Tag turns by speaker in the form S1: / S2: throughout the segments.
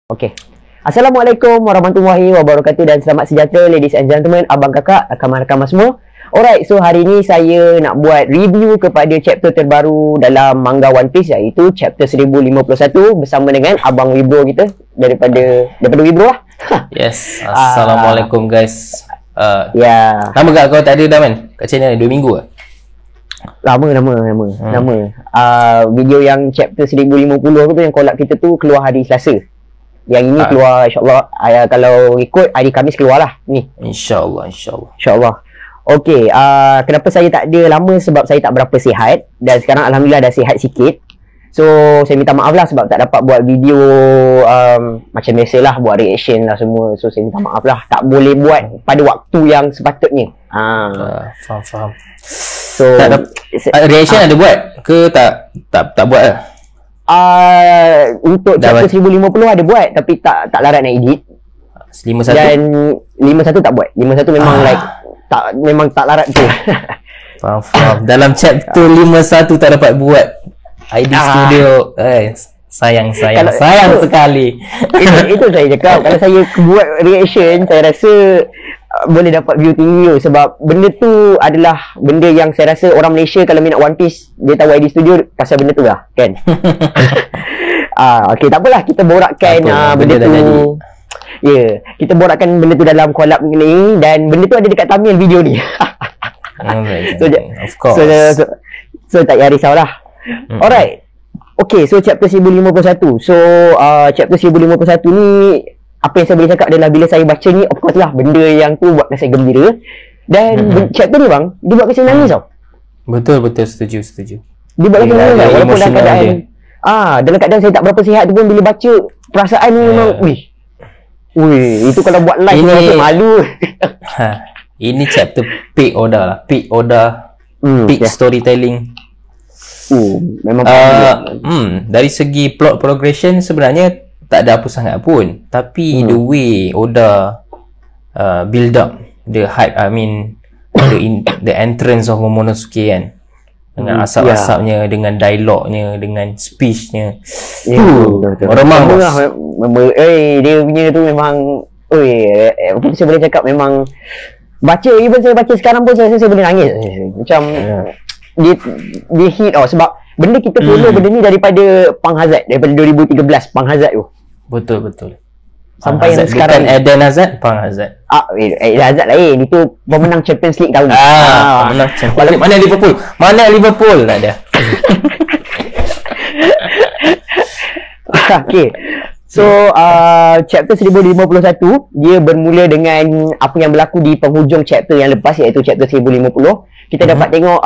S1: Okey. Assalamualaikum warahmatullahi wabarakatuh dan selamat sejahtera ladies and gentlemen, abang kakak, rakan-rakan semua. Alright, so hari ni saya nak buat review kepada chapter terbaru dalam manga One Piece, iaitu chapter 1051 bersama dengan abang Wibro kita daripada Wibro lah.
S2: Yes. Assalamualaikum guys.
S1: Lama
S2: tak kau tak ada dah man? Kat channel ni 2 minggu ke?
S1: Lama. Video yang chapter 1050 tu yang collab kita tu keluar hari Selasa. Yang ini keluar insyaAllah, kalau ikut hari Khamis keluar lah ni. InsyaAllah. Okey, kenapa saya tak ada lama? Sebab saya tak berapa sihat. Dan sekarang Alhamdulillah dah sihat sikit. So, saya minta maaf lah sebab tak dapat buat video macam biasalah, buat reaction lah semua. So, saya minta maaf lah, tak boleh buat pada waktu yang sepatutnya.
S2: Faham.
S1: So,
S2: reaction ada buat ke tak buat lah?
S1: Untuk chapter 1050 ada buat, tapi tak larat nak edit.
S2: 51?
S1: Dan 51 tak buat. 51 memang memang tak larat tu.
S2: Faham. Dalam chapter 51 tak dapat buat ID Studio. Sayang sekali. Itu saya cakap. Kalau saya buat reaction, saya rasa boleh dapat view tinggi sebab benda tu adalah benda yang saya rasa orang Malaysia kalau minat One Piece, dia tahu ID Studio pasal benda tu lah, kan? Okey, tak apalah, kita borakkan benda tu. Kita borakkan benda tu dalam collab ni, dan benda tu ada dekat thumbnail video ni. Of course.
S1: So tak payah risaulah. Alright. Okey, so chapter 1051. So chapter 1051 ni, apa yang saya boleh cakap adalah bila saya baca ni, of course lah, benda yang tu buatkan saya gembira. Dan chapter ni bang, dia buatkan saya nangis tau.
S2: Betul, setuju.
S1: Dia buatkan saya nangis walaupun dalam keadaan dalam keadaan saya tak berapa sihat tu pun, bila baca perasaan ni memang itu kalau buat live ni rasa malu.
S2: Ini chapter peak Oda lah. Peak storytelling.
S1: Memang
S2: dari segi plot progression sebenarnya tak ada apa sangat pun, tapi the way Oda build up the hype, the entrance of Momonosuke kan, dengan asap-asapnya, dengan dialognya, dengan speechnya, meremang bos.
S1: Dia punya tu memang apa saya boleh cakap, memang baca, even saya baca sekarang pun saya rasa saya boleh nangis. Macam dia hit sebab benda kita follow benda ni daripada Pang Hazard, daripada 2013 Pang Hazard tu.
S2: Betul.
S1: Sampai yang sekarang
S2: Eden Hazard, Pang Hazard.
S1: Eden Hazard lain. Itu pemenang Champions League tahun ni.
S2: Pemenang Champions League. Mana Liverpool? Tak ada.
S1: Okay. So chapter 1051 dia bermula dengan apa yang berlaku di penghujung chapter yang lepas, iaitu chapter 1050. Kita dapat tengok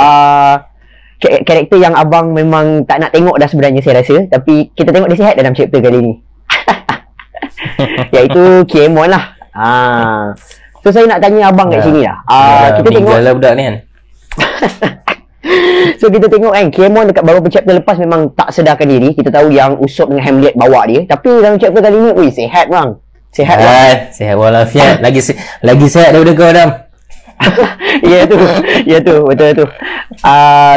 S1: karakter yang abang memang tak nak tengok dah sebenarnya, saya rasa, tapi kita tengok dia sihat dalam chapter kali ni. Iaitu Kiemon lah. So saya nak tanya abang kat sini lah. Kita tengok
S2: lah budak ni kan.
S1: So kita tengok kan, Kiemon dekat beberapa chapter lepas memang tak sedarkan diri. Kita tahu yang Usopp dengan Hamlet bawa dia, tapi dalam chapter kali ni sihat bang.
S2: Sihat walafiat. Lagi sihat daripada kau Adam.
S1: Ya tu betul tu.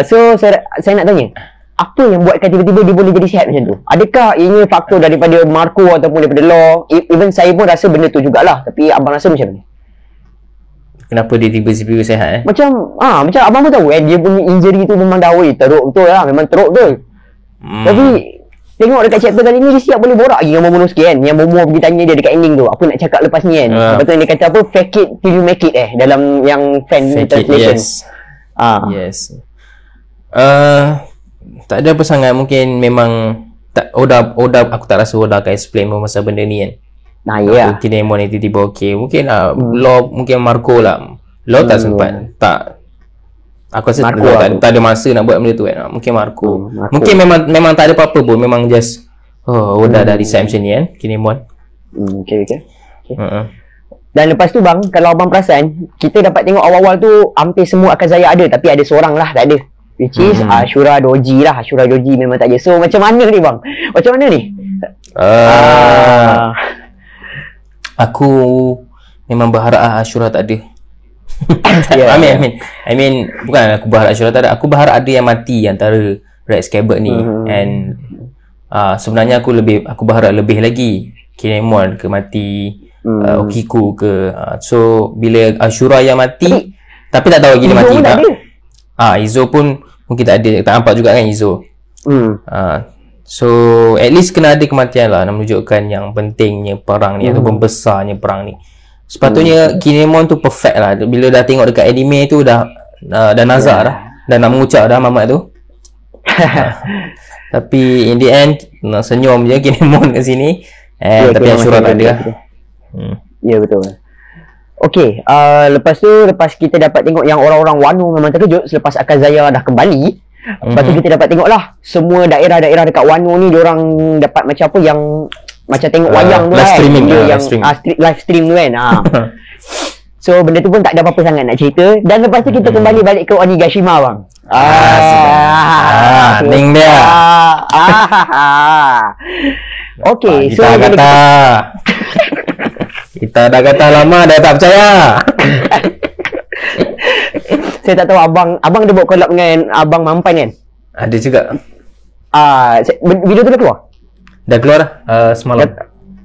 S1: So saya nak tanya, apa yang buatkan tiba-tiba dia boleh jadi sihat macam tu? Adakah ianya faktor daripada Marco ataupun daripada Law? Even saya pun rasa benda tu jugalah, tapi abang rasa macam mana?
S2: Kenapa dia tiba-tiba sihat
S1: Macam abang pun tahu dia punya injury tu memang dah teruk betul lah, memang teruk betul. Tapi tengok dekat chapter kali ni dia siap boleh borak lagi dengan Momonosuke kan. Yang Momo pergi tanya dia dekat ending tu, apa nak cakap lepas ni kan. Lepas tu dia kata apa, fake it till you make it dalam yang fan translation.
S2: Yes. Tak ada apa sangat, mungkin memang Oda aku tak rasa Oda akan explain pasal benda ni kan. Kinemon ni tiba-tiba mungkin Law, mungkin Marco lah. Law tak sempat, aku rasa tak ada masa nak buat benda tu kan. Mungkin Marco. Mungkin memang tak ada apa-apa pun, memang just Oda dah decide macam ni kan, Kinemon.
S1: Okay. Dan lepas tu bang, kalau abang perasan, kita dapat tengok awal-awal tu hampir semua Akazaya ada, tapi ada seorang lah tak ada, which is Ashura Doji lah. Ashura Doji memang tak ada. So macam mana ni bang?
S2: Aku memang berharap Ashura tak ada. I mean bukan aku berharap Ashura tak ada, aku berharap ada yang mati antara Red Scabbard ni. And sebenarnya aku berharap lebih lagi. Kinemon ke mati, Okiku ke. So bila Ashura yang mati, tapi tak tahu lagi dia mati tak. Izo pun mungkin tak ada, tak nampak juga kan Izo. So at least kena ada kematian lah, nak menunjukkan yang pentingnya perang ni ataupun besarnya perang ni. Sepatutnya Kinemon tu perfect lah. Bila dah tengok dekat anime tu dah nazar dah, dah nak mengucap dah mamat tu. Tapi in the end nak senyum je Kinemon kat sini. Tapi Ashura tak ada lah.
S1: Ya betul. Okay, lepas kita dapat tengok yang orang-orang Wano memang terkejut selepas Akazaya dah kembali. Lepas tu kita dapat tengok lah semua daerah-daerah dekat Wano ni diorang dapat macam apa yang macam tengok wayang tu
S2: live
S1: kan,
S2: streaming,
S1: live stream tu kan. So benda tu pun tak ada apa-apa sangat nak cerita. Dan lepas tu kita kembali balik ke Onigashima bang.
S2: Ning dia.
S1: Okay, so
S2: kita dah kata lama dah tak percaya.
S1: Saya tak tahu abang dia buat collab dengan abang Mampan kan?
S2: Ada juga.
S1: Video tu dah keluar?
S2: Dah keluar dah semalam.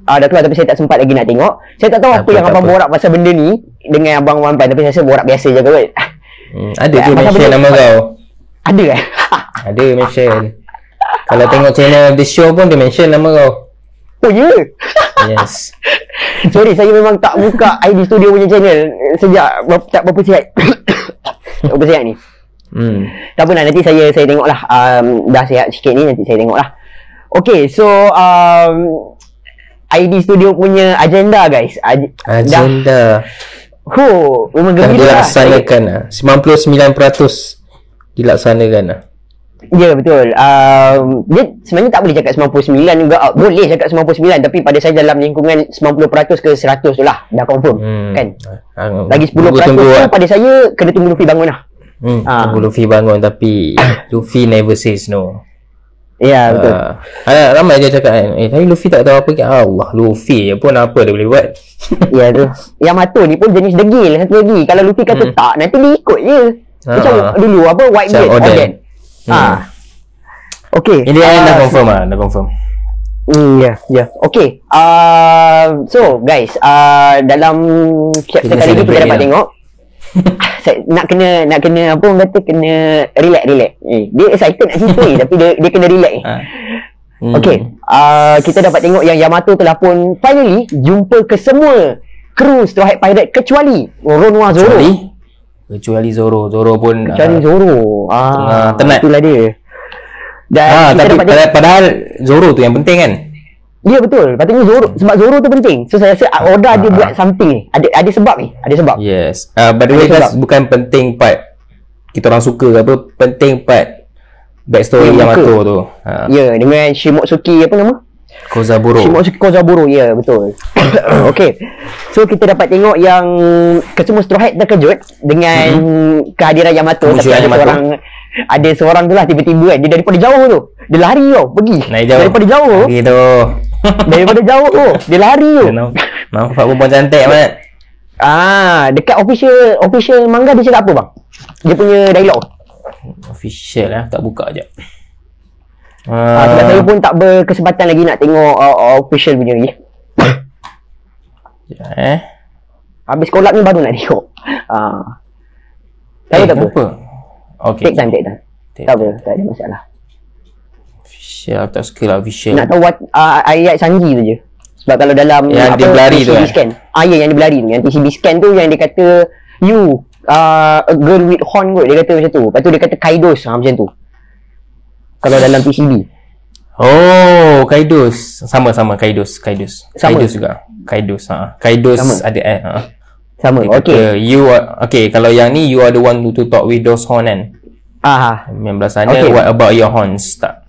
S1: Dah keluar tapi saya tak sempat lagi nak tengok. Saya tak tahu apa yang abang borak pasal benda ni dengan abang Mampan, tapi saya rasa borak biasa je kot.
S2: Ada tu mention nama kau.
S1: Ada kan?
S2: Ada mention. Kalau tengok channel The Show pun dia mention nama kau.
S1: Oh ya?
S2: Yes.
S1: Sorry, saya memang tak buka ID Studio punya channel sejak tak berapa sihat. Tak berapa sihat ni. Tak apa lah, nanti saya tengok lah. Dah sihat sikit ni, nanti saya tengok lah. Okay, so ID Studio punya agenda guys.
S2: Agenda.
S1: Memang gembira lah.
S2: Dilaksanakan lah. 99% dilaksanakan lah.
S1: Ya betul. Dia sebenarnya tak boleh cakap 99 juga. Boleh cakap 99, tapi pada saya dalam lingkungan 90% ke 100 tu lah. Dah confirm kan. Lagi 10% tu pada saya kena tunggu Luffy bangun lah.
S2: Tunggu Luffy bangun, tapi Luffy never says no.
S1: Ya betul.
S2: Ramai dia cakap kan, tapi Luffy tak tahu apa ke. Allah, Luffy pun apa dia boleh buat.
S1: Ya tu. Yamato ni pun jenis degil satu lagi. Kalau Luffy kata tak, nanti dia ikut je. Macam dulu apa Whitebeard, Oden. Okay.
S2: Ini dah confirm lah, dah confirm.
S1: Ya. Okay. So guys, dalam chapter kali ni kita dapat tengok nak kena apa orang kata, kena relax. Dia excited nak cerita ni tapi dia kena relax ni. Okay. Kita dapat tengok yang Yamato telah pun finally jumpa ke semua kru Straw Hat Pirate kecuali Roronoa Zoro.
S2: Kecuali Zoro pun
S1: Zoro.
S2: Tenat.
S1: Itulah dia. Dan
S2: tapi padahal Zoro tu yang penting kan?
S1: Ya betul. Patutnya Zoro, sebab Zoro tu penting. So saya rasa Oda dia buat something ni. Ada sebab ni. Ada sebab.
S2: Yes. By the way guys, bukan penting part kita orang suka ke apa, penting part backstory Yamato tu.
S1: Ya, dengan Shimotsuki apa nama?
S2: Kozaburo.
S1: Shimotsuki Kozaburo, ya betul. Okay. So kita dapat tengok yang kesemua Straw Hat terkejut dengan kehadiran Yamato. Tapi ada seorang tu lah tiba-tiba kan, dia daripada jauh tu dia lari tau, pergi daripada jauh
S2: gitu.
S1: Daripada jauh tu dia lari tu.
S2: Nampak perempuan cantik mat.
S1: Dekat official manga dia cakap apa bang? Dia punya dialog
S2: official lah, tak buka je.
S1: Sebab saya pun tak berkesempatan lagi nak tengok official punya lagi. Habis collab ni baru nak tengok. Saya tak apa.
S2: Okay.
S1: Take time. Tak apa, tak ada masalah.
S2: Official, tak suka lah official.
S1: Nak tahu ayat Sanji tu je. Sebab kalau dalam
S2: yang dia berlari tu
S1: scan, ya yang dia berlari tu, yang TCB scan tu yang dia kata you a girl with horn kot, dia kata macam tu. Lepas tu dia kata Kaidos macam tu. Kalau dalam PCB.
S2: Oh, Kaidos. Sama Kaidos.
S1: Sama.
S2: Kaidos juga. Kaidos sama. Ada
S1: sama.
S2: Okay. Okay, kalau yang ni you are the one to talk with those horn kan. Yang belah sana, what about your horns tak?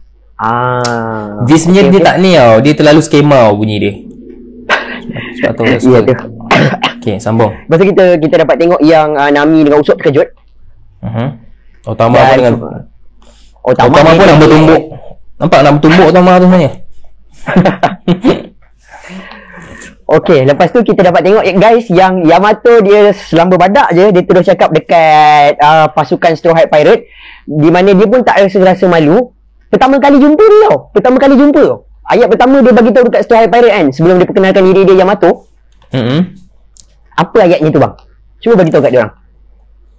S2: Visnya dia tak ni tau. Dia terlalu skema bunyi dia. Sebab tu dia suka. Okay, sambung.
S1: Lepas tu kita dapat tengok yang Nami dengan Usopp terkejut.
S2: Otama pun dengan Otama pun nak bertumbuk. Nampak nak bertumbuk Otama tu sebenarnya. Okay, lepas tu kita dapat tengok guys yang Yamato dia selamba badak je, dia terus cakap dekat pasukan Straw Hat Pirate, di mana dia pun tak rasa malu. Pertama kali jumpa dia tau.
S1: ayat pertama dia bagi tahu dekat Stray Pirate kan, sebelum dia perkenalkan diri dia Yamato. Apa ayatnya tu bang? Cuba bagi tahu kat dia orang.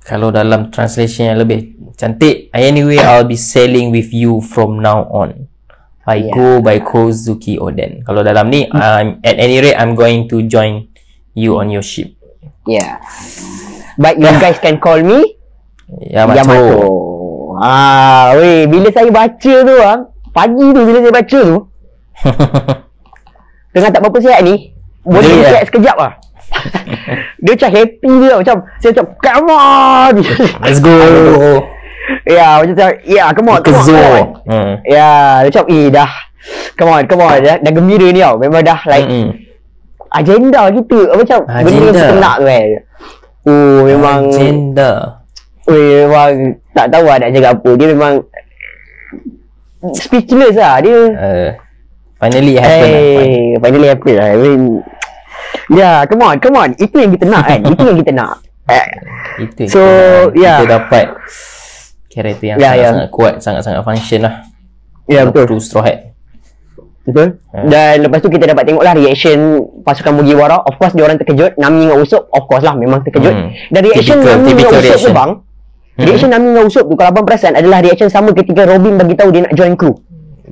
S2: Kalau dalam translation yang lebih cantik, anyway I'll be sailing with you from now on. I go by Kozuki Oden. Kalau dalam ni, at any rate I'm going to join you on your ship.
S1: Yeah. But you guys can call me Yamato. Weh, bila saya baca tu bang, pagi tu bila saya baca tu tengah tak berapa sihat ni, boleh sihat sekejap lah. Dia macam happy dia, macam saya macam come on,
S2: let's go.
S1: Ya, macam come on. Ya, macam dah come on dah gembira ni tau. Memang dah like agenda kita, macam benda yang kita nak tu kan. Memang
S2: agenda.
S1: Memang tak tahu lah nak cakap apa. Dia memang speechless lah dia.
S2: Finally happen lah. I mean, come on. Itu yang kita nak kan. Itu yang kita nak. So, kita dapat karakter yang sangat-sangat kuat, sangat-sangat function lah.
S1: Ya, betul.
S2: True Straw Hat.
S1: Betul. Dan lepas tu kita dapat tengok lah reaction pasukan Mugiwara. Of course, diorang terkejut. Nami dengan Usopp, of course lah, memang terkejut. Dan reaction Nami dengan Usopp tu bang, reaction Nami dengan Usopp tu, kalau abang perasan, adalah reaction sama ketika Robin bagi tahu dia nak join crew.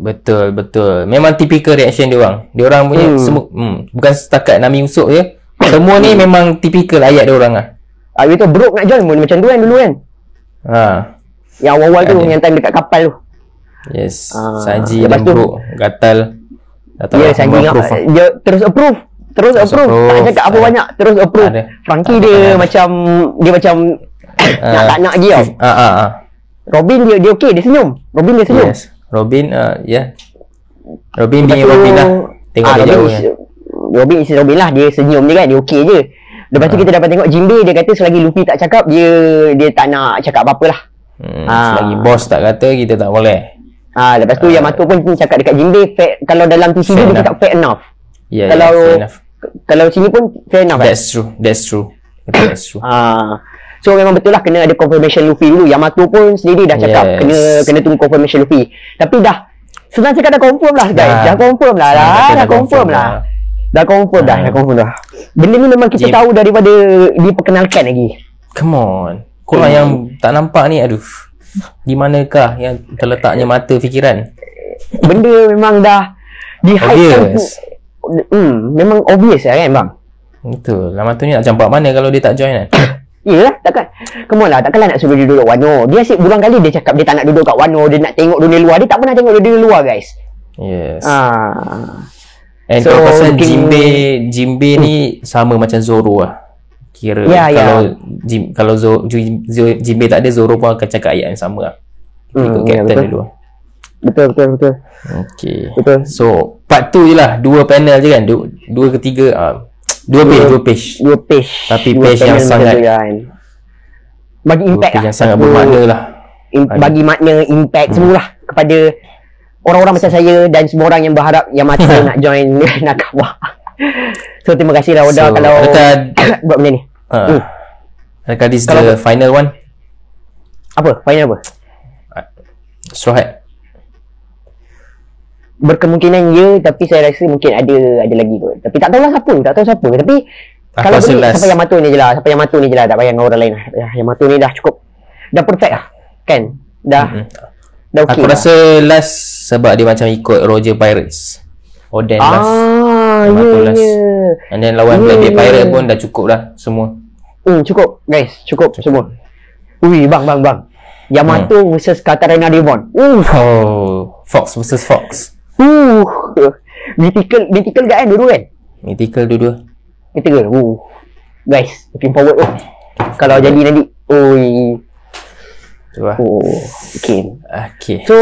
S2: Betul. Memang typical reaction dia orang. Dia orang punya semua bukan setakat Nami Usopp je. Semua ni memang typical ayat dia orang lah.
S1: Itu Brook nak join pun macam tu kan dulu kan. Yang awal-awal tu, yang time dekat kapal tu.
S2: Yes. Sanji dan Brook gatal.
S1: Ya, Sanji dia terus approve. Tak cakap apa banyak, terus approve. Frankie dia macam nak tak nak dia tau. Robin dia okey, dia senyum.
S2: Yes. Robin being Robin lah. Tengok dia jauh kan.
S1: Robin lah, dia senyum je kan, dia okey je. Lepas tu kita dapat tengok Jinbei, dia kata selagi Luffy tak cakap, dia tak nak cakap apa-apa lah.
S2: Selagi bos tak kata, kita tak boleh.
S1: Lepas tu Yamato pun cakap dekat Jinbei, kalau dalam TCB dia cakap fair enough. Kalau sini pun fair enough.
S2: That's true.
S1: So memang betul lah kena ada confirmation Luffy dulu. Yamato pun sendiri dah cakap kena tunggu confirmation Luffy. Tapi dah senang cakap dah confirm lah guys. Dah confirm lah. Dah confirm dah. Benda ni memang kita tahu daripada diperkenalkan lagi.
S2: Come on. Korang yang tak nampak ni, aduh, di manakah yang terletaknya mata fikiran?
S1: Benda memang dah di-hype. Memang obvious lah kan bang.
S2: Betul. Lama tu ni nak campak mana kalau dia tak join kan?
S1: Yelah, takkan. Come on lah, takkanlah nak suruh dia duduk Wano. Dia asyik berulang kali dia cakap dia tak nak duduk kat Wano, dia nak tengok dunia luar. Dia tak pernah tengok dunia luar guys.
S2: Yes. And so, kalau pasal Jinbei ni sama macam Zoro lah. Kira kalau Jinbei tak ada, Zoro pun akan cakap ayat yang sama lah. Ikut captain dulu.
S1: Betul.
S2: Okay. Betul. So part 2 je lah, 2 panel je kan, 2 ke 3 2 page. Tapi page yang sangat
S1: bagi impact lah,
S2: yang sangat bermakna lah.
S1: Bagi makna, impact semualah kepada orang-orang macam saya dan semua orang yang berharap Yamato nak join Nakama. So terima kasih lah Oda kalau buat benda ni.
S2: Adakah this the final one?
S1: Apa? Final apa?
S2: Straw Hat.
S1: Berkemungkinan ya, tapi saya rasa mungkin ada lagi kot. Tapi tak tahu siapa. Tapi kalau boleh sampai Yamato ni je lah. Tak payah dengan orang lain lah. Yamato ni dah cukup, dah perfect lah kan. Dah okay.
S2: Aku rasa last sebab dia macam ikut Roger Pirates, Oden last, Yamato last. And then lawan Blackbeard Pirate pun dah cukup dah semua.
S1: Cukup guys, cukup semua. Ui bang Yamato versus Katarina Devon.
S2: Fox versus Fox.
S1: Mythical kan dulu kan?
S2: Mythical dua-dua.
S1: Guys, looking forward tu. Kalau jadi nanti. Okay. So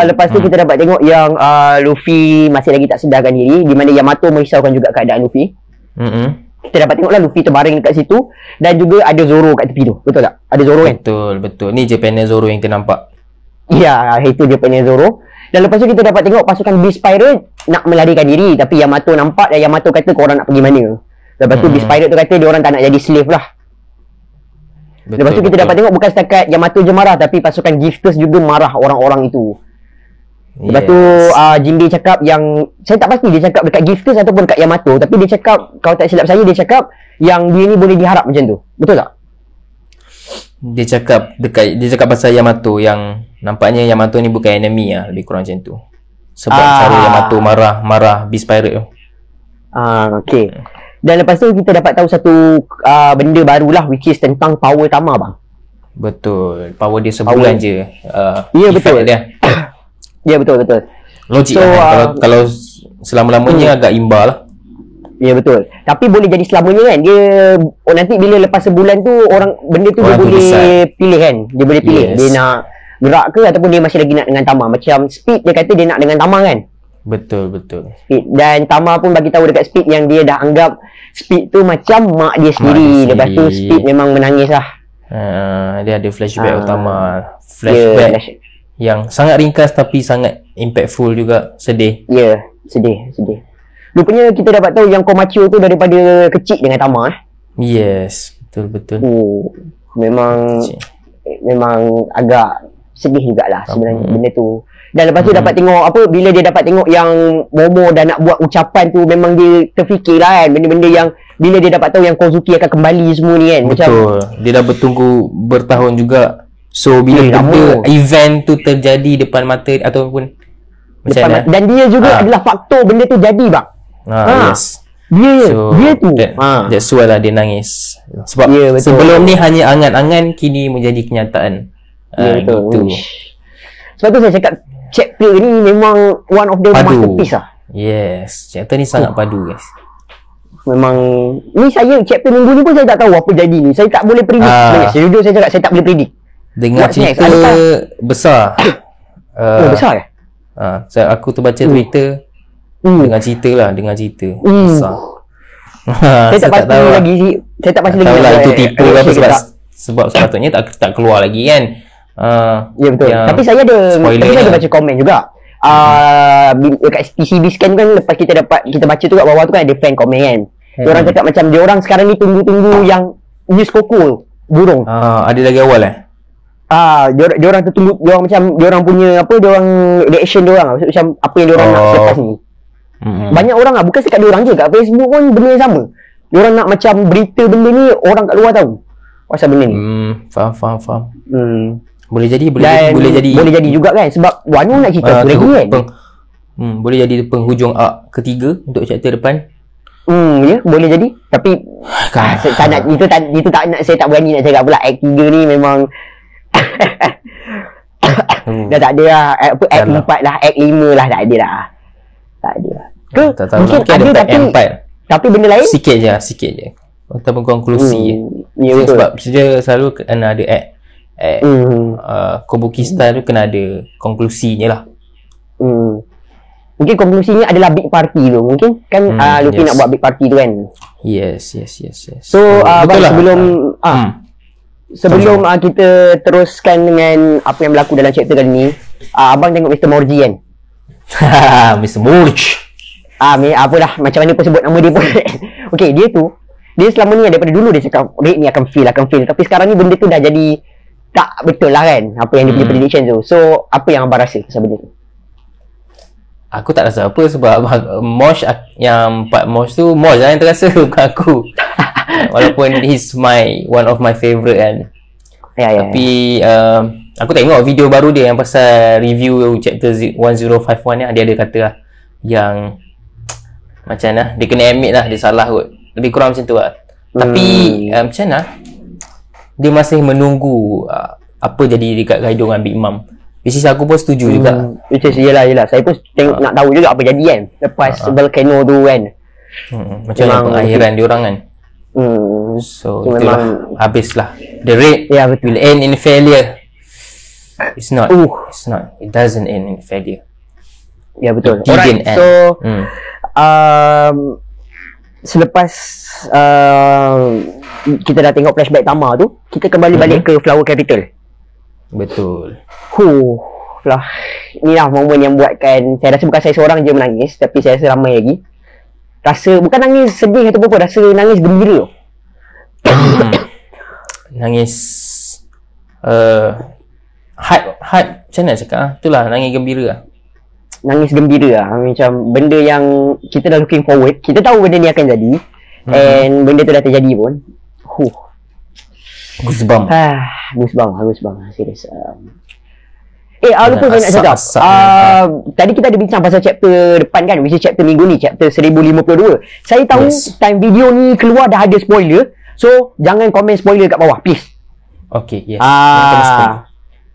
S1: lepas tu kita dapat tengok yang Luffy masih lagi tak sedarkan diri, di mana Yamato merisaukan juga keadaan Luffy. Kita dapat tengoklah Luffy terbaring dekat situ, dan juga ada Zoro kat tepi tu. Betul tak? Ada Zoro kan?
S2: Betul. Ni je panel Zoro yang kita nampak.
S1: Ya, itu je panel Zoro. Dan lepas tu kita dapat tengok pasukan Beast Pirate nak melarikan diri, tapi Yamato nampak dan Yamato kata korang nak pergi mana. Lepas tu Beast Pirate tu kata dia orang tak nak jadi slave lah. Lepas tu kita dapat tengok bukan setakat Yamato je marah, tapi pasukan Gifters juga marah orang-orang itu. Lepas tu Jin Lee cakap yang, saya tak pasti dia cakap dekat Gifters ataupun dekat Yamato, tapi dia cakap, kalau tak silap saya, dia cakap yang dia ni boleh diharap macam tu. Betul tak?
S2: Dia cakap pasal Yamato, yang nampaknya Yamato ni bukan enemy lah, lebih kurang macam tu. Sebab cara Yamato marah Beast Pirate tu.
S1: Okay. Dan lepas tu kita dapat tahu satu benda barulah, which is tentang power Tama, bang.
S2: Betul. Power dia sebulan je.
S1: Ya, betul
S2: dia.
S1: Ya, betul.
S2: Logik lah. Kalau selama-lamanya agak imbal lah.
S1: Ya, betul. Tapi boleh jadi selamanya kan. Dia nanti bila lepas sebulan tu benda tu dia boleh pilih kan. Dia boleh pilih dia nak gerak ke ataupun dia masih lagi nak dengan Tama. Macam Speed dia kata dia nak dengan Tama kan.
S2: Betul.
S1: Speed. Dan Tama pun bagi tahu dekat Speed yang dia dah anggap Speed tu macam mak dia sendiri. Lepas tu Speed memang menangis lah.
S2: Dia ada flashback utama. Flashback yang sangat ringkas tapi sangat impactful juga. Sedih.
S1: Ya, sedih. Rupanya kita dapat tahu yang Komacho tu daripada kecil dengan Tama.
S2: Yes, betul.
S1: Memang agak sedih jugalah sebenarnya benda tu. Dan lepas tu dapat tengok bila dia dapat tengok yang Momo dah nak buat ucapan tu, memang dia terfikirlah kan, benda-benda yang bila dia dapat tahu yang Kozuki akan kembali semua ni kan.
S2: Betul. Dia dah bertunggu bertahun juga. So bila event tu terjadi depan mata ataupun
S1: dan dia juga adalah faktor benda tu jadi, bang.
S2: Yes.
S1: Dia tu.
S2: That's why lah dia nangis. Sebab sebelum ni hanya angan-angan, kini menjadi kenyataan. Gitu.
S1: Sebab tu saya cakap chapter ni memang one of the masterpiece lah.
S2: Yes, chapter ni sangat padu, guys.
S1: Memang ni saya chapter minggu ni pun saya tak tahu apa jadi ni. Saya tak boleh predict. Sejujurnya saya cakap saya tak boleh predict.
S2: Dengar cerita besar.
S1: Besar ke?
S2: Aku terbaca Twitter. Dengar cerita besar.
S1: Saya tak pasti lagi. Saya tak pasti lagi.
S2: Tahu lah itu tipu ke apa, sebab sepatutnya tak keluar lagi kan.
S1: Ya, betul. Tapi saya ada baca komen juga. Dekat TCB scan kan, lepas kita baca tu kat bawah tu kan ada fan komen kan. Diorang cakap macam diorang sekarang ni tunggu yang news koko burung.
S2: Ada lagi awal
S1: diorang tertunggu, diorang punya diorang reaction diorang macam apa yang diorang nak selepas ni. Banyak orang bukan sekat diorang je, kat Facebook pun benda yang sama. Diorang nak macam berita benda ni orang kat luar tahu pasal benda ni.
S2: Faham. Boleh jadi
S1: juga kan, sebab Wano nak cerita tu lagi kan.
S2: Boleh jadi penghujung arc ketiga untuk chapter depan.
S1: Ya, boleh jadi. Tapi itu tak nak, saya tak berani nak cakap pula. Act 3 ni memang dah tak ada lah. Act 4 lah, Act 5 lah, tak ada lah.
S2: Tak tahu. Mungkin ada Act 4.
S1: Tapi benda lain
S2: sikit je ataupun konklusi
S1: betul.
S2: Sebab dia selalu kena ada act Kobuki style tu kena ada konklusinya lah.
S1: Mungkin konklusinya adalah big party tu. Mungkin kan Luffy nak buat big party tu kan.
S2: Yes.
S1: So sebelum kita teruskan dengan apa yang berlaku dalam chapter kali ni, abang tengok Mr. Morji kan.
S2: Mr. Morji.
S1: Apalah, macam mana pun sebut nama dia pun. Okay, dia selama ni daripada dulu dia cakap Raid ni akan fail. Tapi sekarang ni benda tu dah jadi tak betul lah kan, apa yang dia punya prediction tu. So apa yang abang rasa pasal benda tu?
S2: Aku tak rasa apa, sebab Mosh yang part Mosh tu, Mosh lah yang terasa, bukan aku. Walaupun he's one of my favourite kan. Tapi aku tengok video baru dia yang pasal review chapter 1051 ni. Dia ada kata lah yang macam mana, dia kena admit lah dia salah kot. Lebih kurang macam tu lah. Tapi macam mana, dia masih menunggu apa jadi dekat Kaido dengan Big Mom. Which is aku pun setuju juga.
S1: Which is yelah. Saya pun nak tahu juga apa jadi kan lepas volcano tu kan.
S2: Macam mana pengakhiran diorang kan. So itulah, habislah. The raid will end in failure. It's not. It doesn't end in failure.
S1: Ya, betul. Alright, so selepas kita dah tengok flashback Tama tu, kita kembali balik ke Flower Capital.
S2: Betul.
S1: Lah, inilah momen yang buatkan saya rasa bukan saya seorang je menangis, tapi saya rasa ramai lagi. Rasa bukan nangis sedih atau apa, rasa nangis gembira.
S2: Nangis heart macam mana cakap itulah, nangis gembira lah.
S1: nangis gembira lah. Macam benda yang kita dah looking forward. Kita tahu benda ni akan jadi. And benda tu dah terjadi pun.
S2: Goosebump.
S1: Goosebump. Serius. Lupa saya nak cakap. Tadi kita ada bincang pasal chapter depan kan, which is chapter minggu ni, chapter 1052. Saya tahu time video ni keluar dah ada spoiler. So, jangan komen spoiler kat bawah, please.
S2: Okay, yes.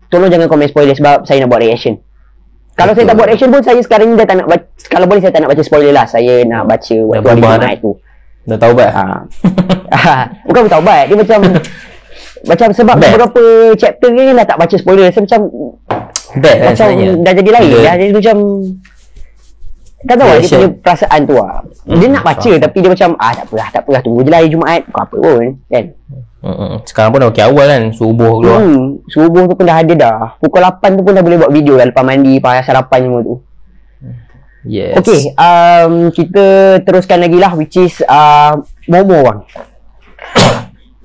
S1: Tolong jangan komen spoiler sebab saya nak buat reaction. Kalau saya tak buat reaction pun, saya sekarang ni dah tak nak baca, kalau boleh saya tak nak baca spoiler lah. Saya nak baca waktu hari Jumaat tu.
S2: Dah taubat?
S1: Bukan taubat, dia macam sebab beberapa chapter ni dah tak baca spoiler. Saya macam macam dah jadi lain. Dah jadi macam kan tahu dia punya perasaan tu lah. Dia nak baca tapi dia macam tak apalah tunggu je lah hari Jumaat. Bukan apa pun kan.
S2: Sekarang pun dah okey awal kan, subuh keluar.
S1: Subuh tu pun dah ada dah. Pukul 8 tu pun dah boleh buat video dah lepas mandi, lepas sarapan semua tu.
S2: Yes.
S1: Okay, kita teruskan lagi lah, which is Momo bang.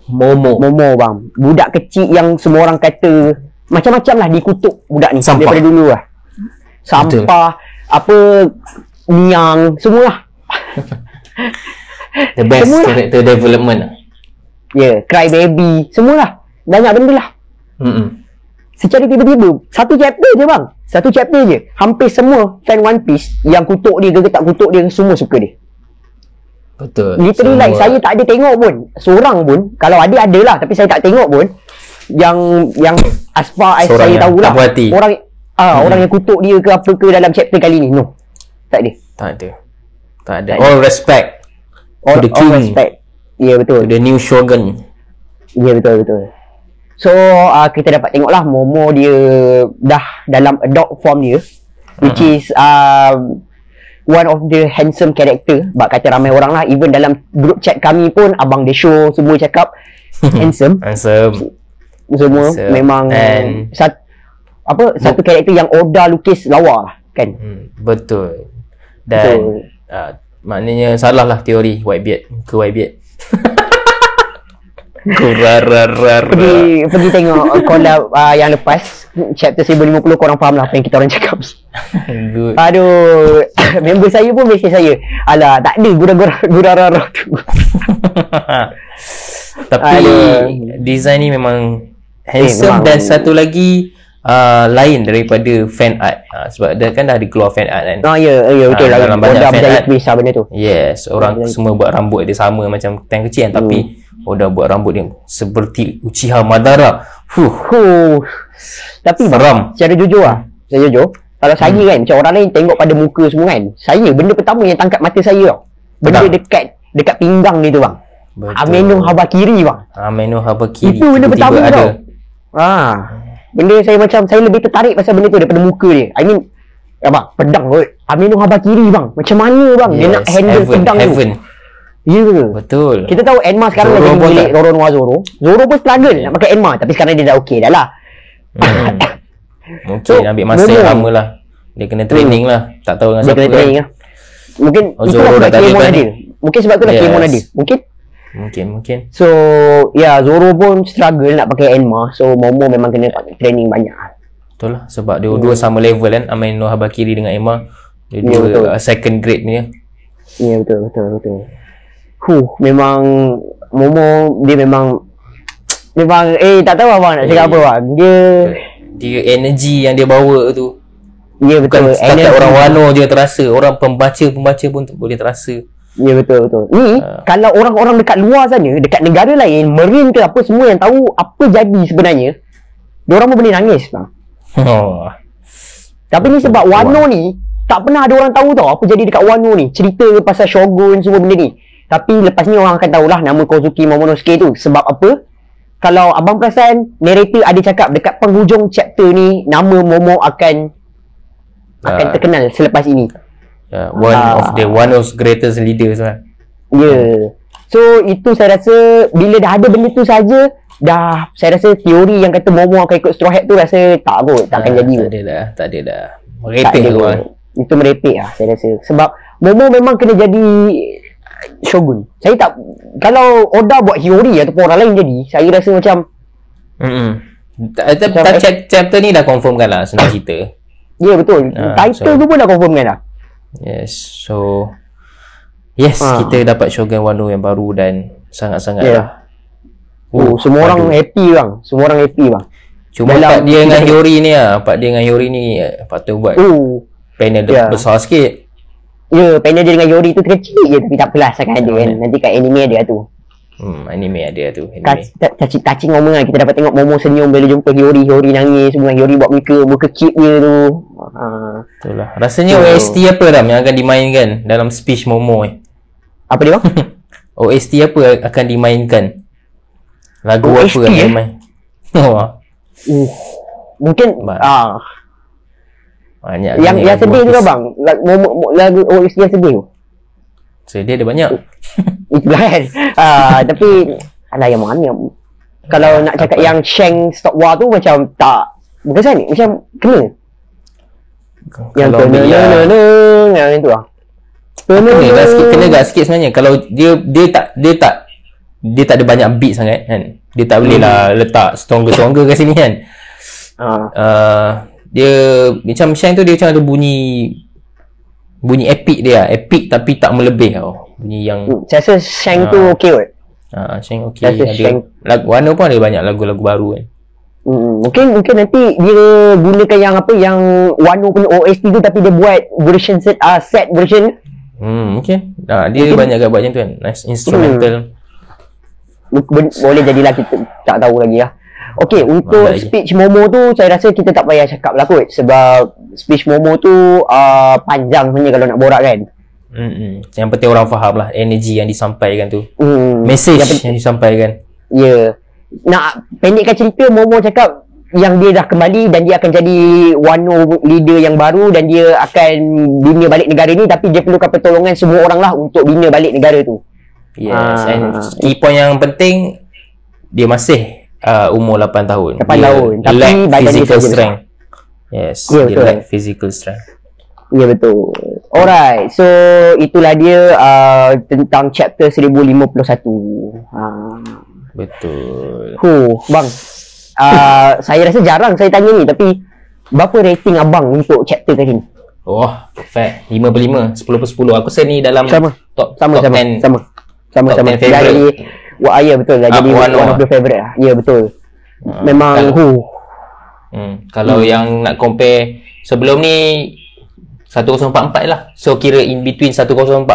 S1: Momo bang, budak kecil yang semua orang kata macam-macam lah dikutuk budak ni. Sampah. Daripada dulu lah. Sampah. Apa niang semualah.
S2: The best character development lah.
S1: Cry baby semualah. Banyak benda lah. Secara tiba-tiba satu chapter je hampir semua fan One Piece yang kutuk dia ke tak kutuk dia semua suka dia.
S2: Betul.
S1: Literally like saya tak ada tengok pun seorang pun, kalau ada lah tapi saya tak tengok pun yang as far as saya tahulah orang yang kutuk dia ke apa ke dalam chapter kali ni. No. Tak ada. All respect.
S2: All
S1: respect. Ya, betul.
S2: To the new shogun.
S1: Ya, betul. So, kita dapat tengok lah Momo dia dah dalam adult form dia. Which is one of the handsome character. Bak kata ramai orang lah. Even dalam group chat kami pun abang The Show semua cakap handsome. Semua memang satu karakter yang Oda lukis lawa lah kan.
S2: Betul. Dan maknanya salah lah teori Whitebeard ke Whitebeard.
S1: Pergi tengok collab yang lepas chapter 1050, korang faham lah apa yang kita orang cakap. Aduh, member saya pun mesej saya, alah tak ada gurara tu.
S2: Tapi design ni memang handsome dan satu lagi lain daripada fan art. Sebab dia kan dah keluar fan art kan.
S1: Ya betul lah.
S2: Dalam banyak fan art
S1: benda tu.
S2: Yes, orang semua buat rambut dia sama macam tank kecil kan, tapi Oda buat rambut dia seperti Uchiha Madara.
S1: Tapi
S2: seram.
S1: Secara jujur lah, kalau saya kan, macam orang lain tengok pada muka semua kan, saya benda pertama yang tangkap mata saya tau, benda dekat pinggang dia tu bang. Ameno Habakiri bang. Itu benda pertama tau. Benda saya lebih tertarik pasal benda tu daripada muka dia. I mean bang, pedang kot. Ameno Habakiri bang. Macam mana bang dia nak handle pedang tu? Ya ke?
S2: Betul.
S1: Kita tahu Enma sekarang dah jadi milik Roronoa Zoro. Zoro pun struggle nak pakai Enma, tapi sekarang dia dah okey dah lah.
S2: Mungkin ambil masa yang lama lah. Dia kena training lah. Tak tahu dengan siapa
S1: kan. Mungkin
S2: Zoro dah tak ada.
S1: Mungkin sebab tu dah Kemon ada.
S2: Mungkin.
S1: So Zoro pun struggle nak pakai Enma. So Momo memang kena training banyak.
S2: Betul lah. Sebab dia dua sama level kan, Ameno Habakiri dengan Enma. Dia dua second grade punya.
S1: Ya betul. Memang Momo dia memang tak tahu abang nak cakap apa bang.
S2: Dia energi yang dia bawa tu.
S1: Ya betul.
S2: Bukan setakat orang Wano je terasa, orang pembaca pun boleh terasa.
S1: Ya betul. Ni kalau orang-orang dekat luar sana, dekat negara lain, Marine ke apa, semua yang tahu apa jadi sebenarnya, diorang pun boleh nangis bang. Tapi ni sebab Wano ni tak pernah ada orang tahu tau apa jadi dekat Wano ni. Cerita pasal Shogun semua benda ni. Tapi lepas ni orang akan tahulah nama Kozuki Momonosuke tu. Sebab apa? Kalau abang perasan, narrator ada cakap dekat penghujung chapter ni, nama Momo akan terkenal selepas ini.
S2: One of the Wano's greatest leaders lah.
S1: So itu saya rasa bila dah ada benda tu saja, saya rasa teori yang kata Momo akan ikut Straw Hat tu rasa tak kot, tak akan jadi.
S2: Tak ada dah. Merepek tu lah.
S1: Itu merepek lah saya rasa. Sebab Momo memang kena jadi Shogun. Saya tak, kalau Oda buat Hiyori ataupun orang lain jadi, saya rasa macam
S2: chapter ni dah confirm kan lah, senang cerita.
S1: Ya betul. Title tu pun dah confirm kan dah.
S2: Yes. So kita dapat Shogun Wano yang baru dan sangat-sangat
S1: semua orang happy bang. Semua orang happy bang.
S2: Cuma part dia dengan Yori ni patut buat panel besar sikit.
S1: Ya, panel dia dengan Yori tu kecil je, tapi tak apalah asalkan ada kan. Nanti kat anime ada tu.
S2: Anime ada tu.
S1: Touching moment lah. Kita dapat tengok Momo senyum bila jumpa Yori nangis semua. Yori buat muka cute dia tu.
S2: Itulah. Rasanya OST apa dah yang akan dimainkan dalam speech Momo
S1: Apa dia bang?
S2: OST apa akan dimainkan? Lagu apa yang dimain?
S1: Mungkin
S2: banyak
S1: yang sedih tu bang. Lagu OST yang sedih tu.
S2: Sedih ada banyak.
S1: Itulah kan. Tapi alah yang mana kalau nak cakap yang Shang Stop War tu macam tak berkesan ni, macam kena. Yang yang itu lah.
S2: Kena gak sikit sebenarnya. Kalau dia tak ada banyak beat sangat kan. Dia tak boleh lah letak stronger kat sini kan. Dia macam Shang tu dia macam ada bunyi epic dia, epic tapi tak melebih tau. Bunyi yang
S1: saya rasa Shang tu okey kot.
S2: Shang okey. Lagu Wano pun ada banyak lagu-lagu baru kan.
S1: Mungkin nanti dia gunakan yang Wano punya OST tu tapi dia buat version set version.
S2: Mungkin. Dia banyak buat macam tu kan. Nice instrumental.
S1: Boleh jadilah, kita tak tahu lagi lah. Okey, untuk speech Momo tu saya rasa kita tak payah cakap lah kot, sebab speech Momo tu panjang sebenarnya kalau nak borak kan.
S2: Yang penting orang faham lah energi yang disampaikan tu. Message yang disampaikan.
S1: Ya. Nak pendekkan cerita, Momo cakap yang dia dah kembali dan dia akan jadi Wano leader yang baru dan dia akan bina balik negara ni, tapi dia perlukan pertolongan semua orang lah untuk bina balik negara tu.
S2: Yes, and key point yang penting dia masih umur 8 tahun.
S1: 8 tahun. Tapi badan dia
S2: physical strength. Yes, dia lack physical strength.
S1: Ya betul. Alright, so itulah dia tentang chapter 1051.
S2: Betul.
S1: Bang. Saya rasa jarang saya tanya ni, tapi berapa rating abang untuk chapter kali ni?
S2: Fair. 5/5, 10/10. Aku rasa ni dalam top 10.
S1: Sama. Jadi ya betul lah. Jadi one of the favourite lah. Ya betul. Memang
S2: kalau yang nak compare sebelum ni 1044 lah. So kira in between 1044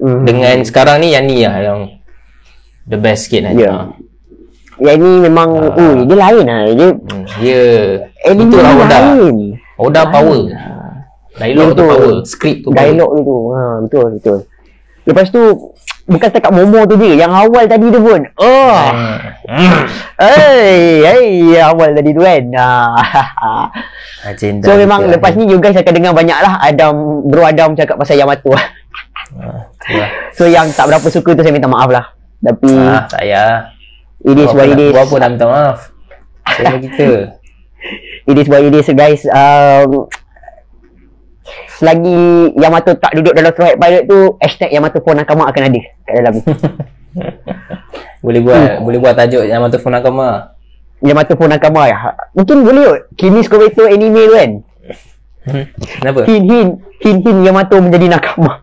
S2: dengan sekarang ni yang ni lah yang the best sikit lah.
S1: Yang ni memang dia lain lah. Dia
S2: itu lah Oda power. Dialog tu power, script tu
S1: dialog tu. Betul. Lepas tu bukan setakat Momo tu je, yang awal tadi tu pun awal tadi tu kan. So memang lepas ni you guys akan dengar banyak lah Bro Adam cakap pasal Yamato. So yang tak berapa suka tu saya minta maaf lah. Tapi
S2: tak payah.
S1: It is what it is.
S2: Buat apa nak minta maaf? Saya kita.
S1: It is what it is guys. Selagi Yamato tak duduk dalam Straw Hat Pirate tu, #Yamato Phone Nakama akan ada kat dalam ni.
S2: Boleh buat tajuk Yamato Phone Nakama.
S1: Yamato Phone Nakama ya. Mungkin boleh kot. Kimi Skobeto anime tu kan.
S2: Kenapa?
S1: Hin Yamato menjadi Nakama.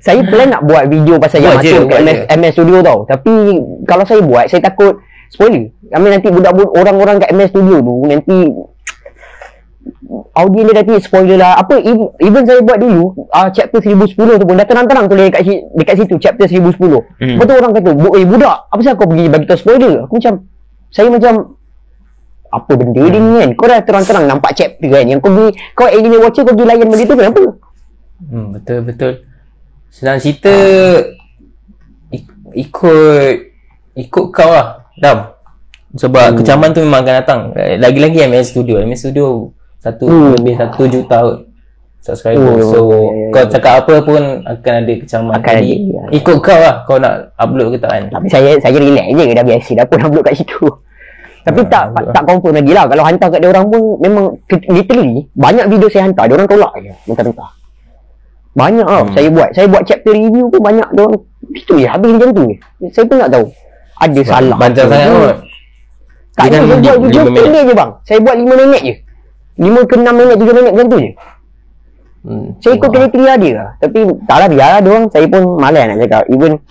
S1: Saya plan nak buat video pasal Yamato kat MS Studio tau. Tapi kalau saya buat, saya takut spoiler. Nanti orang-orang kat MS Studio tu nanti audience dia nanti spoiler lah. Even saya buat dulu chapter 1010 tu pun dah terang-terang tulis dekat situ chapter 1010. Betul orang kata, budak, apa sebab kau pergi bagi tahu spoiler? Aku macam apa benda dia ni kan? Kau dah terang-terang nampak chapter kan, yang kau anime watcher, kau pergi layan benda tu kenapa?
S2: Betul. Senang cerita ikut kau lah, Dam. Sebab kecaman tu memang akan datang. Lagi-lagi MS Studio 1 juta subscriber. Kau cakap apa pun akan ada kecaman. Ikut kau lah, kau nak upload ke tak kan.
S1: Tapi saya relax je, dah biasa dah pun upload kat situ. Tapi tak confirm lagi lah. Kalau hantar kat dia orang pun memang literally banyak video saya hantar, dia orang tolak je mentah-mentah. Banyak tau. Saya buat chapter review pun banyak dia orang itu je, habis macam tu je. Saya pun tak tahu ada salah
S2: banyak sangat kot.
S1: Tak ada, saya buat video pendek je bang. Saya buat 5 minit je. 5 ke 6 minit, 3 minit macam tu je. Saya ikut kriteria dia lah. Tapi taklah, biarlah diorang. Saya pun malas nak cakap. Even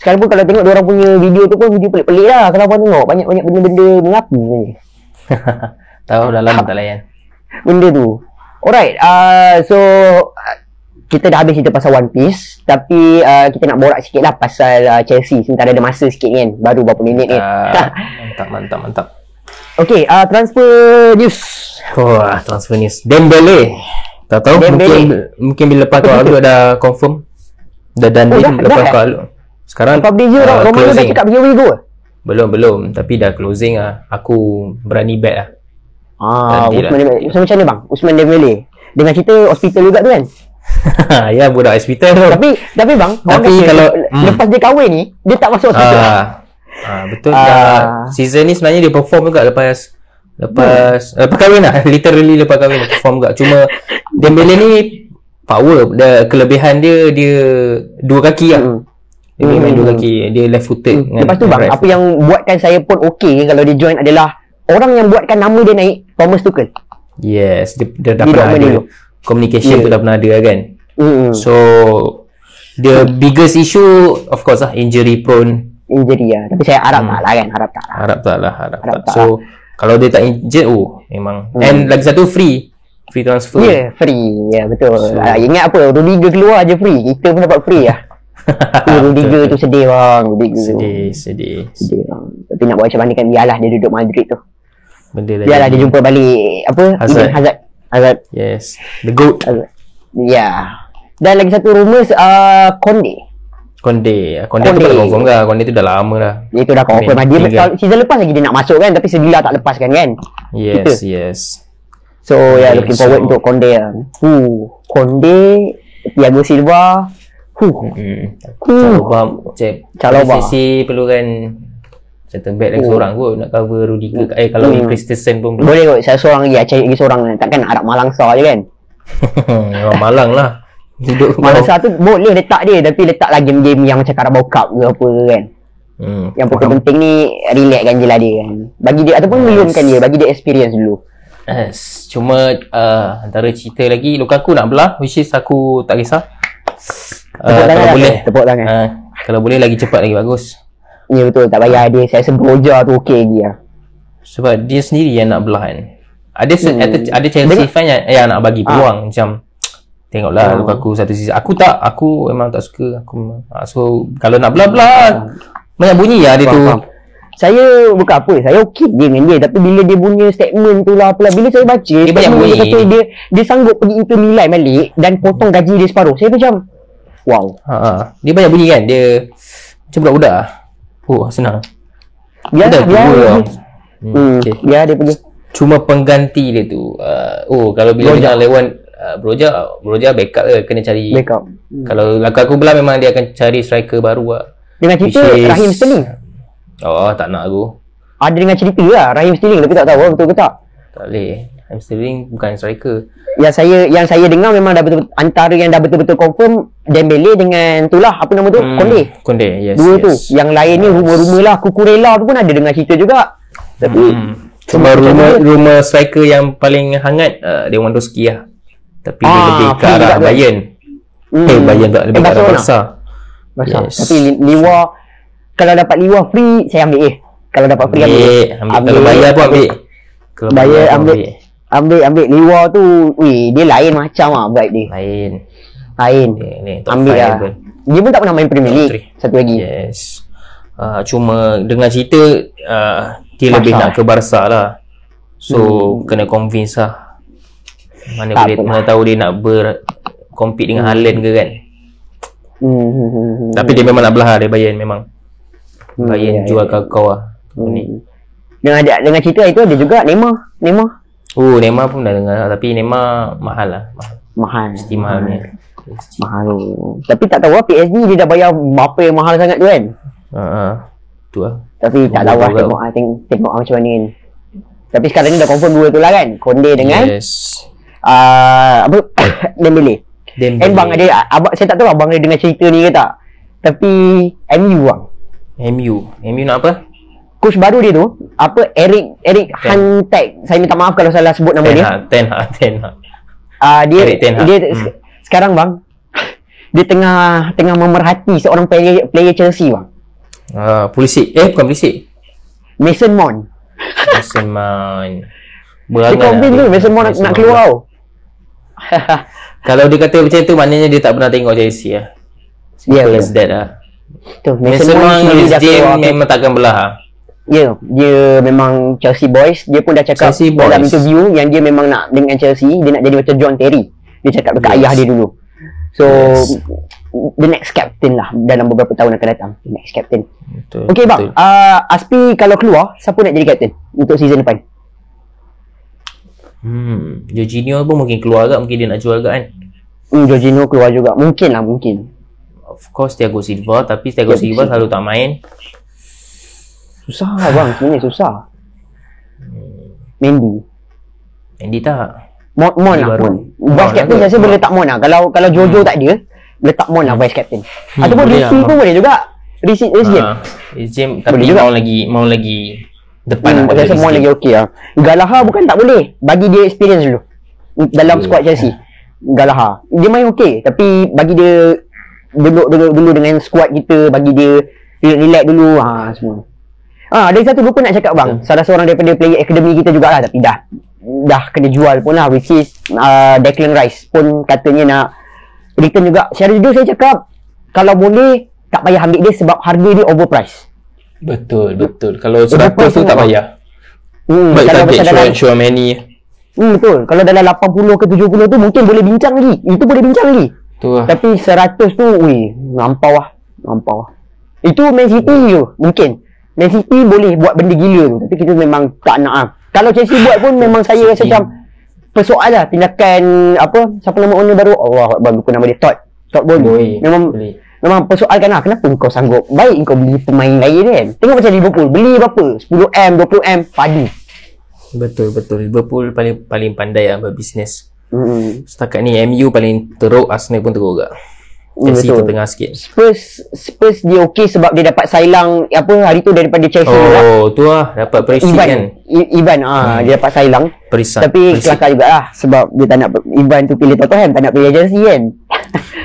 S1: sekarang pun kalau tengok diorang punya video tu pun video pelik-pelik lah. Kalau abang tengok banyak-banyak benda-benda mengaku sebenarnya.
S2: Tahu dah lama tak layan
S1: benda tu. Alright, so kita dah habis cerita pasal One Piece. Tapi kita nak borak sikit lah pasal Chelsea. Sementara ada masa sikit ni kan. Baru berapa minit ni.
S2: Mantap.
S1: Okay, transfer news.
S2: Wah, transfer news Dembele. Tak tahu, mungkin bila lepas tu Aldo dah confirm. Dah done deal lepas tu Aldo. Sekarang
S1: Fabrizio Romano dah cakap dia will go.
S2: Belum, tapi dah closing lah. Aku berani bet lah.
S1: Usman macam mana bang? Usman Dembele dengan cerita hospital juga tu kan?
S2: Ya, budak hospital tu.
S1: Tapi bang, kalau lepas dia kahwin ni, dia tak masuk hospital.
S2: Betul. Season ni sebenarnya dia perform juga lepas kahwin lah. Literally lepas kahwin dia perform juga. Cuma Dembele ni power, kelebihan dia dua kaki lah. Dia main dua kaki. Dia left footed.
S1: Lepas tu bang, apa yang buatkan saya pun okey kalau dia join adalah orang yang buatkan nama dia naik, Thomas Tuchel.
S2: Yes, dia dah pernah ada communication tu dah pernah ada kan. So the biggest issue of course lah injury
S1: lah. Tapi saya harap tak lah kan. Harap tak.
S2: So kalau dia tak injured, memang. And lagi satu free transfer.
S1: Free. Betul. Ingat apa, Rudiger keluar je free. Kita pun dapat free lah. Rudiger tu sedih bang.
S2: Sedih
S1: bang. Tapi nak buat macam mana kan, biarlah dia duduk Madrid tu.
S2: Biarlah
S1: dia jumpa balik Hazard.
S2: Yes, the GOAT.
S1: Dan lagi satu rumours Conde tu dah confirm kan. Conde tu dah lama dah. Itu dah confirm. Dia season lepas lagi dia nak masuk kan, tapi Sevilla tak lepaskan kan.
S2: Yes.
S1: So looking forward untuk Conde lah. Conde, Thiago Silva.
S2: Calobah sisi perlukan center back lagi seorang kot nak cover Rudiger. Kalau Christensen pun
S1: boleh kot. Saya seorang lagi, cari lagi seorang. Takkan nak harap Malangsa je kan.
S2: Orang Malang lah.
S1: Malangsa tu boleh letak dia, tapi letaklah game-game yang macam Carabao Cup ke apa kan. Yang penting ni relaxkan je lah dia kan. Bagi dia, ataupun belumkan dia, bagi dia experience dulu.
S2: Cuma antara cerita lagi, Lukaku nak belah, which is aku tak kisah. Tepuk tangan. Kalau boleh lagi cepat lagi bagus.
S1: Ya betul, tak payah dia. Saya rasa Broja tu okey lagi lah.
S2: Sebab dia sendiri yang nak belah kan. Ada Chelsea fan yang nak bagi peluang. Macam tengoklah Lukaku satu sisi. Aku memang tak suka. So kalau nak belah banyak bunyi lah dia tu.
S1: Saya bukan apa, saya okey je dengan dia. Tapi bila dia punya statement tu lah apalah, bila saya baca
S2: dia banyak bunyi.
S1: Dia kata dia sanggup pergi Inter Milan balik dan potong gaji dia separuh. Saya macam wow.
S2: Dia banyak bunyi kan. Dia macam budak-budak lah. Senang.
S1: Biar dia pergi.
S2: Cuma pengganti dia tu kalau bila dia lawan Broja backup ke, kena cari backup. Kalau aku belah memang dia akan cari striker baru lah.
S1: Dengan cerita Raheem Sterling.
S2: Tak nak aku.
S1: Ada dengan cerita lah Raheem Sterling, tapi tak tahu betul ke tak.
S2: Tak boleh. Raheem Sterling bukan striker.
S1: Yang saya dengar memang dah betul-betul, antara yang dah betul-betul confirm Dembele dengan itulah apa nama tu,
S2: Conde, yes.
S1: Dua tu. Yang lain ni rumor-rumor lah. Cucurella tu pun ada dengar cerita juga. Tapi
S2: cuma rumor striker yang paling hangat Lewandowski lah. Tapi dia lebih ke arah Bayern. Bayern tak, lebih ke arah Barca.
S1: Yes. Tapi Liwa, kalau dapat Liwa free saya ambil. Kalau dapat free ambil.
S2: Kalau bayar pun ambil.
S1: Kalau bayar ambil Liwa tu. Dia lain macam lah vibe dia. Lain. Ambil lah. Dia pun tak pernah main Premier League. Satu lagi.
S2: Yes. Cuma dengan cerita dia lebih nak ke Barca lah. So kena convince lah. Mana tahu dia nak compete dengan Haaland ke kan. Tapi dia memang nak belah dia Bayern memang. Bayern jual kau lah.
S1: Dengan cerita itu ada juga Neymar.
S2: Neymar pun dah dengar. Tapi Neymar mahal lah.
S1: Mahal.
S2: Mesti mahalnya.
S1: Mahal. Tapi tak tahu lah PSG dia dah bayar berapa yang mahal sangat tu kan.
S2: Tu lah.
S1: Tapi tak tahu lah. Tengok macam mana kan. Tapi sekarang ni dah confirm dua tu lah kan. Conde dengan Dembele. Bang ada saya tak tahu abang ada dengar cerita ni ke tak. Tapi MU bang.
S2: MU nak apa?
S1: coach baru dia tu, apa, Eric Hantek. Saya minta maaf kalau salah sebut nama dia.
S2: Ten Hag.
S1: Dia sekarang bang, dia tengah memerhati seorang player Chelsea bang.
S2: Polisi. Bukan polisi.
S1: Mason Mount. Dia komplain tu Mason Mount nak keluar tau.
S2: Kalau dia kata macam tu, maknanya dia tak pernah tengok Chelsea lah. As that lah. Mason Mount memang takkan belah.
S1: Ya, dia memang Chelsea boys. Dia pun dah cakap dalam interview yang dia memang nak dengan Chelsea, dia nak jadi macam John Terry. Dia cakap dekat ayah dia dulu. So the next captain lah dalam beberapa tahun akan datang. The next captain. Okay bang, Aspi kalau keluar, siapa nak jadi captain untuk season depan?
S2: Jorginho pun mungkin keluar agak. Mungkin dia nak jual agak kan.
S1: Jorginho keluar juga. Mungkin.
S2: Of course Thiago Silva. Tapi Thiago Silva selalu tak main.
S1: Susah bang, sebenarnya susah. Mendy tak. Mon lah. Vice captain saya boleh letak Mon lah. Kalau Jojo tak ada, letak Mon lah vice captain. Ataupun Ricci pun boleh juga. Ricci
S2: Jim tapi mau lagi depan.
S1: Saya rasa Mon lagi okey lah. Gallagher bukan tak boleh. Bagi dia experience dulu dalam squad Chelsea. Gallagher dia main okey, tapi bagi dia dulu dengan squad kita, bagi dia relax dulu semua. Ada satu lupa nak cakap bang. Salah seorang daripada player academy kita jugalah, tapi dah kena jual pun lah, which is Declan Rice pun katanya nak return juga. Secara jujur saya cakap, kalau boleh tak payah ambil dia sebab harga dia overpriced.
S2: Betul. Kalau 100 tu tak payah. Baik target Chouameni.
S1: Betul. Kalau dalam 80 ke 70 tu mungkin boleh bincang lagi. Itu boleh bincang lagi. Tapi 100 tu lampau lah. Itu Man City je mungkin. Man City boleh buat benda gila tu, tapi kita memang tak nak lah. Kalau Chelsea buat pun memang saya rasa macam persoal lah. Tindakan apa, siapa nama owner baru, Allah Akbar, lupa nama dia, Todd Bowley. Memang persoalkan lah, kenapa kau sanggup baik kau beli pemain lain kan. Tengok macam Liverpool, beli berapa, 10M, 20M, padu.
S2: Betul. Liverpool paling pandai lah berbisnes. Setakat ni MU paling teruk, Arsenal pun teruk juga. Chelsea tertengah sikit. Spurs dia okey sebab dia dapat sailang hari tu daripada Chelsea. Tu lah dapat Perisic kan.
S1: Ivan dia dapat sailang. Tapi kelakar jugalah sebab dia tak nak Ivan tu pilih Tottenham, tak nak pilih Chelsea kan.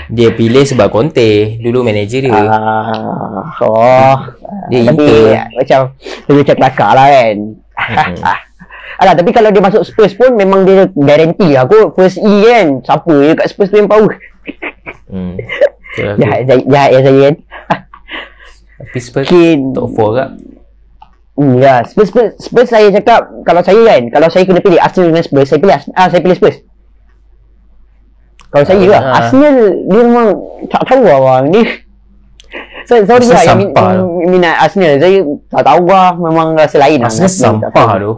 S1: Dia pilih sebab Conte dulu manager dia. Dia macam kelakar lah kan. Tapi kalau dia masuk Spurs pun memang dia garanti lah kot first E kan. Siapa je kat Spurs tu yang power. Jahat ya saya kan. Tapi Spurs top 4 kak. Ya, Spurs saya cakap, kalau saya kena pilih Arsenal dengan Spurs, saya pilih Spurs. Kalau saya lah, Arsenal dia memang tak tahu lah bang ni. Sorry lah yang minat Arsenal, saya tak tahu lah, memang rasa lain lah.
S2: Arsenal sampah tu.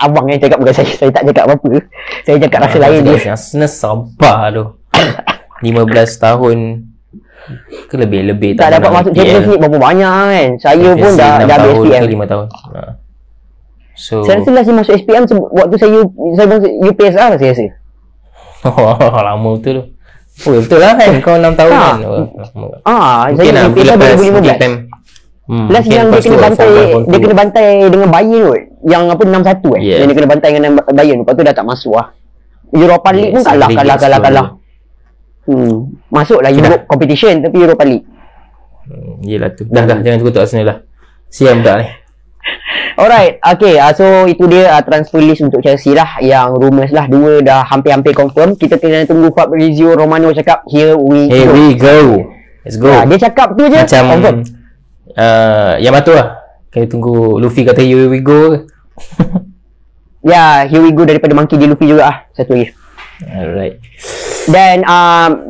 S1: Abang yang cakap, bukan saya tak cakap apa-apa. Saya cakap rasa lain dia.
S2: Arsenal sampah tu. 15 tahun ke lebih
S1: tak dapat masuk Champions League berapa banyak kan. Saya pun dah habis SPM
S2: 5 tahun.
S1: Saya rasa last masuk SPM waktu saya UPSR saya rasa.
S2: Lama betul tu. Betul lah kan, kau 6 tahun kan.
S1: Saya UPSR 2015. Last yang dia kena bantai dengan Bayern tu, yang 6-1 yang dia kena bantai dengan Bayern. Lepas tu dah tak masuk lah. Europa League pun kalah. Masuklah Europe competition, tapi Europa League.
S2: Yelah tu. Dah jangan kutuk Arsenal lah. Siam dah ni.
S1: Alright, okay. So itu dia transfer list untuk Chelsea lah, yang rumours lah. 2 dah hampir-hampir confirm. Kita kena tunggu Fabrizio Romano cakap here we
S2: go. Let's go.
S1: Dia cakap tu je
S2: macam confirm. Yang betul lah. Kena tunggu Luffy kata here we go.
S1: Here we go daripada Monkey D. Luffy juga lah. Satu lagi.
S2: Alright.
S1: Dan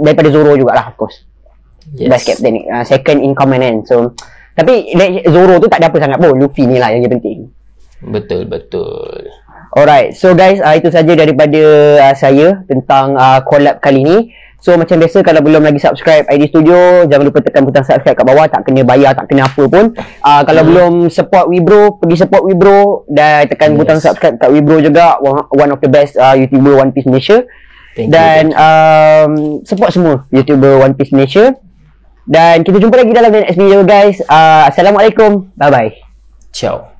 S1: daripada Zoro jugalah, of course. Best captain, second in command kan. So tapi Zoro tu tak ada apa sangat pun. Luffy ni lah yang penting.
S2: Betul.
S1: Alright, so guys, itu saja daripada saya tentang collab kali ni. So macam biasa, kalau belum lagi subscribe ID Studio, jangan lupa tekan butang subscribe kat bawah. Tak kena bayar, tak kena apa pun. Kalau belum support Wibro, pergi support Wibro dan tekan butang subscribe kat Wibro juga. One of the best YouTuber One Piece Malaysia. Dan support semua YouTuber One Piece Malaysia. Dan kita jumpa lagi dalam next video guys. Assalamualaikum. Bye bye.
S2: Ciao.